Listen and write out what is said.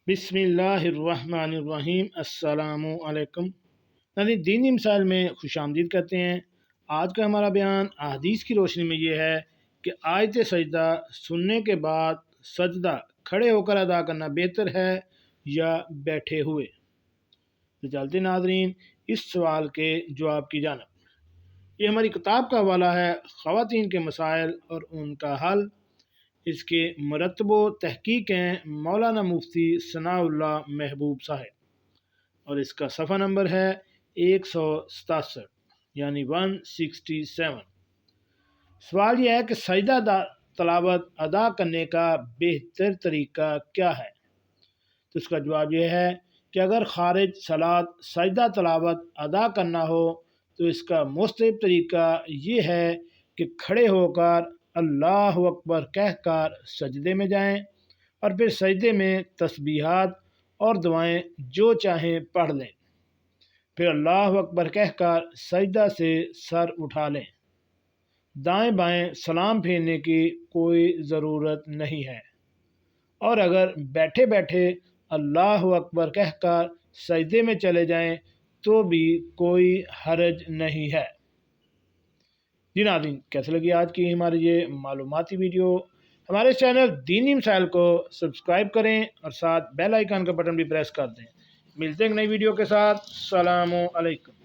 बिस्मिल्लाहिर्रहमानिर्रहीम। अस्सलामु अलैकुम। नाज़रीन, दीनी मिसाइल में खुश आमदीद करते हैं। आज का हमारा बयान अहादीस की रोशनी में ये है कि आयत सजदा सुनने के बाद सजदा खड़े होकर अदा करना बेहतर है या बैठे हुए। तो चलते नाज़रीन इस सवाल के जवाब की जानब। ये हमारी किताब का हवाला है ख़वातीन के मसाइल और उनका हल। इसके मरतबो तहकीक हैं मौलाना मुफ्ती सनाउल्लाह महबूब साहब और इसका सफ़ा नंबर है 167 यानी 167। सवाल यह है कि सजदा तलावत अदा करने का बेहतर तरीका क्या है। तो इसका जवाब यह है कि अगर खारिज सलात सजदा तलावत अदा करना हो तो इसका मुस्तहब तरीका ये है कि खड़े होकर अल्लाह अकबर कहकर सजदे में जाएं और फिर सजदे में तस्बीहात और दुआएं जो चाहें पढ़ लें। फिर अल्लाह अकबर कहकर सजदा से सर उठा लें। दाएं बाएं सलाम फेरने की कोई ज़रूरत नहीं है। और अगर बैठे बैठे अल्लाह अकबर कहकर सजदे में चले जाएं तो भी कोई हरज नहीं है। जी नाज़रीन, कैसे लगी आज की हमारी ये मालूमाती वीडियो। हमारे चैनल दीनी मिसाइल को सब्सक्राइब करें और साथ बेल आइकन का बटन भी प्रेस कर दें। मिलते हैं नई वीडियो के साथ। अस्सलामु अलैकुम।